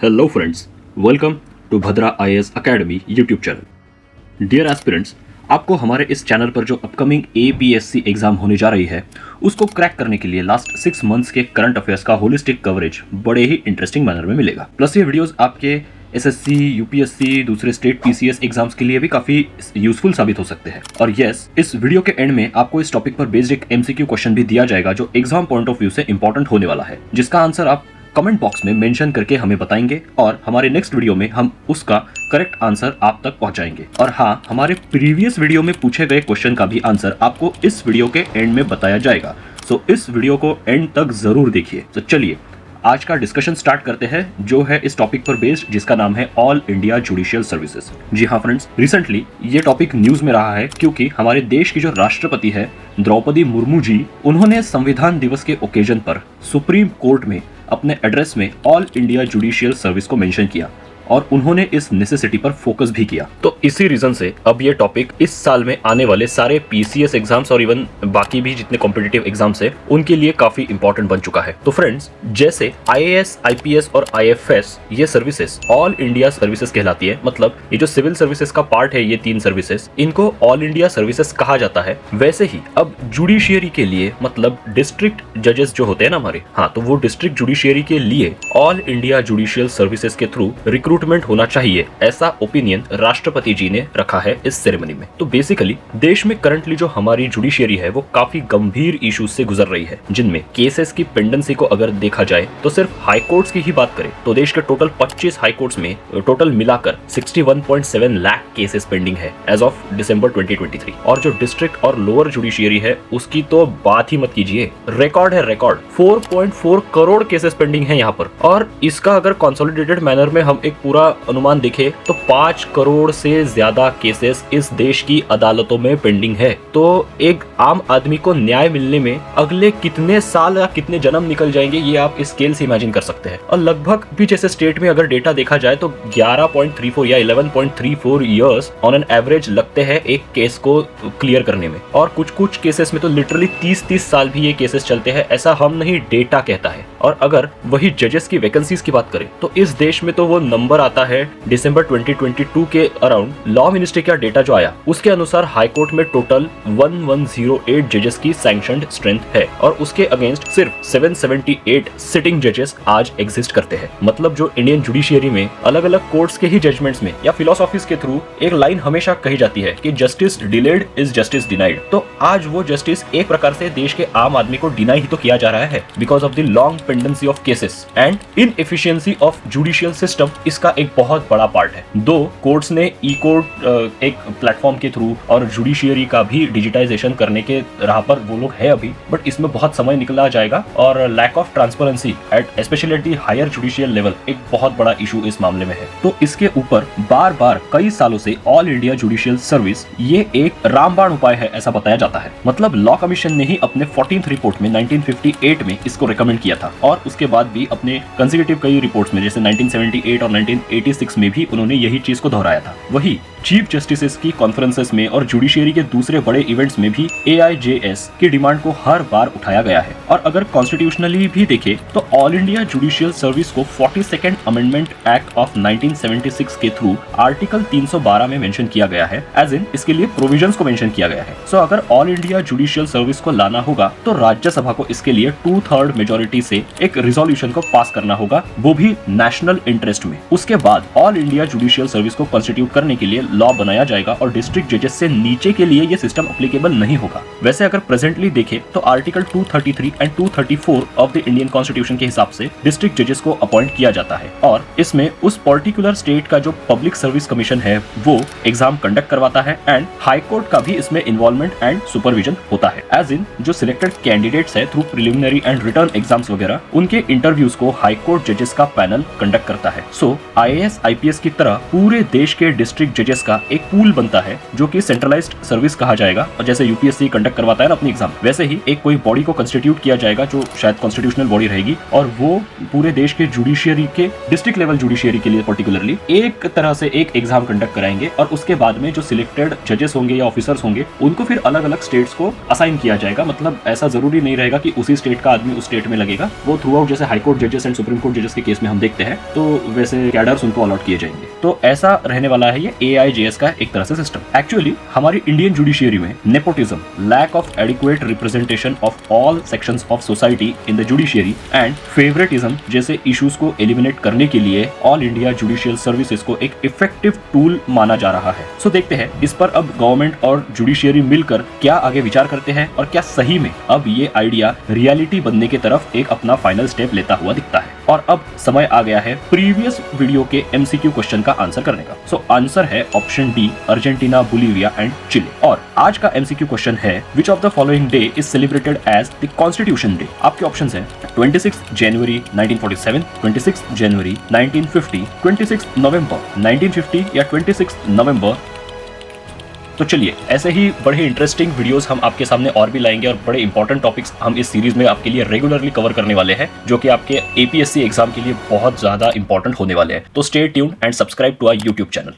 Hello friends, welcome to Bhadra IAS academy YouTube channel. Dear aspirants, आपको हमारे इस channel पर जो अपकमिंग एपीएससी एग्जाम होने जा रही है उसको क्रैक करने के लिए लास्ट 6 मंथ्स के करंट अफेयर्स का होलिस्टिक कवरेज बड़े ही इंटरेस्टिंग मैनर में मिलेगा। प्लस ये वीडियोस आपके एसएससी, यूपीएससी, दूसरे स्टेट पीसीएस एग्जाम्स के लिए भी काफी यूजफुल साबित हो सकते हैं। और यस, इस वीडियो के एंड में आपको इस टॉपिक पर बेस्ड एक एमसीक्यू क्वेश्चन भी दिया जाएगा जो एग्जाम पॉइंट ऑफ व्यू से इंपॉर्टेंट होने वाला है, जिसका आंसर आप कमेंट बॉक्स में मेंशन करके हमें बताएंगे और हमारे नेक्स्ट वीडियो में हम उसका करेक्ट आंसर आप तक पहुंचाएंगे। और हाँ, हमारे प्रीवियस वीडियो में पूछे गए क्वेश्चन का भी आंसर आपको इस वीडियो के एंड में बताया जाएगा। सो इस वीडियो को एंड तक जरूर देखिए। तो चलिए आज का डिस्कशन स्टार्ट करते हैं, जो है इस टॉपिक पर बेस्ड, जिसका नाम है ऑल इंडिया जुडिशियल सर्विसेज। जी हाँ फ्रेंड्स, रिसेंटली ये टॉपिक न्यूज में रहा है क्योंकि हमारे देश की जो राष्ट्रपति है द्रौपदी मुर्मू जी, उन्होंने संविधान दिवस के ओकेजन पर सुप्रीम कोर्ट में अपने एड्रेस में ऑल इंडिया जुडिशियल सर्विस को मेंशन किया और उन्होंने इस नेसेसिटी पर फोकस भी किया। तो इसी रीजन से अब ये टॉपिक इस साल में आने वाले सारे पीसीएस एग्जाम्स और इवन बाकी भी जितने कॉम्पिटिटिव एग्जाम्स है उनके लिए काफी इंपॉर्टेंट बन चुका है। तो फ्रेंड्स, जैसे आईएएस, आईपीएस और आईएफएस ये सर्विसेज ऑल इंडिया सर्विसेज कहलाती है, मतलब ये जो सिविल सर्विसेज का पार्ट है, ये 3 सर्विसेज, इनको ऑल इंडिया सर्विसेज कहा जाता है। वैसे ही अब जुडिशियरी के लिए, मतलब डिस्ट्रिक्ट जजेस जो होते हैं ना हमारे, हाँ, तो वो डिस्ट्रिक्ट जुडिशियरी के लिए ऑल इंडिया जुडिशियल सर्विसेज के थ्रू रिक्रूटमेंट होना चाहिए, ऐसा ओपिनियन राष्ट्रपति जी ने रखा है इस सेरेमनी में। तो बेसिकली देश में करंटली जो हमारी जुडिशियरी है वो काफी गंभीर इश्यूज से गुजर रही है, जिनमें केसेस की पेंडेंसी को अगर देखा जाए तो सिर्फ हाई कोर्ट्स की ही बात करें तो देश के टोटल 25 हाई कोर्ट्स में टोटल मिलाकर 61.7 लाख केसेस पेंडिंग है एज ऑफ दिसंबर 2023। और जो डिस्ट्रिक्ट और लोअर जुडिशियरी है उसकी तो बात ही मत कीजिए, रिकॉर्ड है रिकॉर्ड, 4.4 करोड़ केसेस पेंडिंग है यहाँ पर। और इसका अगर कंसोलिडेटेड मैनर में हम एक पूरा अनुमान देखें तो 5 करोड़ से ज्यादा केसेस इस देश की अदालतों में पेंडिंग है। तो एक आम आदमी को न्याय मिलने में अगले कितने साल या कितने जन्म निकल जाएंगे, ये आप इस स्केल से इमेजिन कर सकते हैं। और लगभग भी जैसे स्टेट में अगर डेटा देखा जाए तो 11.34 या 11.34 इयर्स ऑन एन एवरेज लगते हैं एक केस को क्लियर करने में, और कुछ कुछ केसेस में तो लिटरली 30-30 साल भी ये केसेस चलते हैं, ऐसा हम नहीं, डेटा कहता है। और अगर वही जजेस की वैकेंसीज की बात करें तो इस देश में तो वो नंबर आता है दिसंबर 2022 के अराउंड, लॉ मिनिस्ट्री का डेटा जो आया उसके अनुसार हाई कोर्ट में टोटल 1108 जजेस की सैंक्शनड स्ट्रेंथ है और उसके अगेंस्ट सिर्फ 778 सिटिंग जजेस आज एग्जिस्ट करते हैं। मतलब जो इंडियन जुडिशियरी में अलग अलग कोर्ट्स के ही जजमेंट्स में या फिलोसॉफीज के थ्रू एक लाइन हमेशा कही जाती है कि justice delayed is justice denied, तो आज वो जस्टिस एक प्रकार से देश के आम आदमी को डिनाई ही तो किया जा रहा है because of the long pendency of cases and inefficiency of judicial system. इसका एक बहुत बड़ा पार्ट है। दो कोर्ट्स ने ई कोर्ट एक प्लेटफॉर्म के थ्रू और जुडिशियरी का भी डिजिटाइजेशन करने के राह पर वो लोग है अभी, बट इसमें बहुत समय निकला जाएगा और lack of transparency at specially at the higher judicial level एक बहुत बड़ा इशू इस मामले में है। तो इसके ऊपर बार बार कई सालों से ऑल इंडिया जुडिशियल सर्विस ये एक रामबाण उपाय है ऐसा बताया जाता है। मतलब लॉ कमीशन ने ही अपने 14th रिपोर्ट में 1958 में इसको रिकमेंड किया था और उसके बाद भी अपने कंसेक्यूटिव कई रिपोर्ट्स में जैसे 1978 और 1986 में भी उन्होंने यही चीज को दोहराया था। वही चीफ जस्टिसेस की कॉन्फ्रेंसेस में और जुडिशियरी के दूसरे बड़े इवेंट्स में भी एआईजेएस की डिमांड को हर बार उठाया गया है। और अगर कॉन्स्टिट्यूशनली भी देखें तो ऑल इंडिया जुडिशियल सर्विस को 42nd अमेंडमेंट एक्ट ऑफ 1976 के थ्रू आर्टिकल 312 में मेंशन किया गया है, एज इन इसके लिए प्रोविजंस को मेंशन किया गया है। सो अगर ऑल इंडिया जुडिशियल सर्विस को लाना होगा तो राज्यसभा को इसके लिए 2/3 मेजोरिटी से एक रिजोल्यूशन को पास करना होगा, वो भी नेशनल इंटरेस्ट में। उसके बाद ऑल इंडिया जुडिशियल सर्विस को कॉन्स्टिट्यूट करने के लिए लॉ बनाया जाएगा और डिस्ट्रिक्ट जजेस से नीचे के लिए ये सिस्टम एप्लीकेबल नहीं होगा। वैसे अगर प्रेजेंटली देखें तो article 233 and 234 of the Indian constitution के हिसाब से डिस्ट्रिक्ट जजेस को अपॉइंट किया जाता है और इसमें उस पर्टिकुलर स्टेट का जो पब्लिक सर्विस कमीशन है वो एग्जाम कंडक्ट करवाता है एंड हाई कोर्ट का भी इसमें इन्वॉल्वमेंट एंड सुपरविजन होता है। एज इन जो सिलेक्टेड कैंडिडेट्स है through preliminary and return exams वगैरह, उनके इंटरव्यूज को हाई कोर्ट जजेस का पैनल कंडक्ट करता है। सो आईएएस, आईपीएस की तरह पूरे देश के डिस्ट्रिक्ट जजेस का एक पूल बनता है जो कि सेंट्रलाइज्ड सर्विस कहा जाएगा, और जैसे यूपीएससी कंडक्ट करवाता है ना अपनी एग्जाम, वैसे ही एक कोई बॉडी को कंस्टिट्यूट किया जाएगा जो शायद कॉन्स्टिट्यूशनल बॉडी रहेगी, और वो पूरे देश के जुडिशियरी के, डिस्ट्रिक्ट लेवल जुडिशियरी के लिए पर्टिकुलरली एक तरह से एक एग्जाम कंडक्ट कराएंगे, और उसके बाद में जो सिलेक्टेड जजेस होंगे या ऑफिसर्स होंगे उनको फिर अलग अलग स्टेट्स को असाइन किया जाएगा। मतलब ऐसा जरूरी नहीं रहेगा कि उसी स्टेट का आदमी उस स्टेट में लगेगा, वो थ्रू आउट जैसे हाईकोर्ट जजेस एंड सुप्रीम कोर्ट जजेस के केस में हम देखते हैं, तो वैसे कैडर्स उनको अलॉट किए जाएंगे। तो ऐसा रहने वाला है ये AIJS का एक तरह से सिस्टम। एक्चुअली हमारी इंडियन जुडिशियरी में nepotism, lack of adequate representation of all sections of society in the judiciary and favouritism जैसे इश्यूज को एलिमिनेट करने के लिए ऑल इंडिया जुडिशियल सर्विसेज को एक इफेक्टिव टूल माना जा रहा है। सो देखते हैं इस पर अब गवर्नमेंट और जुडिशियरी मिलकर क्या आगे विचार करते हैं, और क्या सही में अब ये आइडिया रियलिटी बनने की तरफ एक अपना फाइनल स्टेप लेता हुआ दिखता है। और अब समय आ गया है प्रीवियस वीडियो के MCQ क्वेश्चन का आंसर करने का। सो आंसर है option D, Argentina, Bolivia and Chile. और आज का MCQ क्वेश्चन है which of the following day is celebrated as the constitution day. आपके ऑप्शंस हैं 26 जनवरी 1947, 26 जनवरी 1950, 26 नवंबर 1950 या 26 नवंबर। तो चलिए ऐसे ही बड़े इंटरेस्टिंग वीडियोस हम आपके सामने और भी लाएंगे, और बड़े इंपॉर्टेंट टॉपिक्स हम इस सीरीज में आपके लिए रेगुलरली कवर करने वाले हैं, जो कि आपके APSC एग्जाम के लिए बहुत ज्यादा इंपॉर्टेंट होने वाले हैं। तो stay tuned and subscribe to our YouTube channel.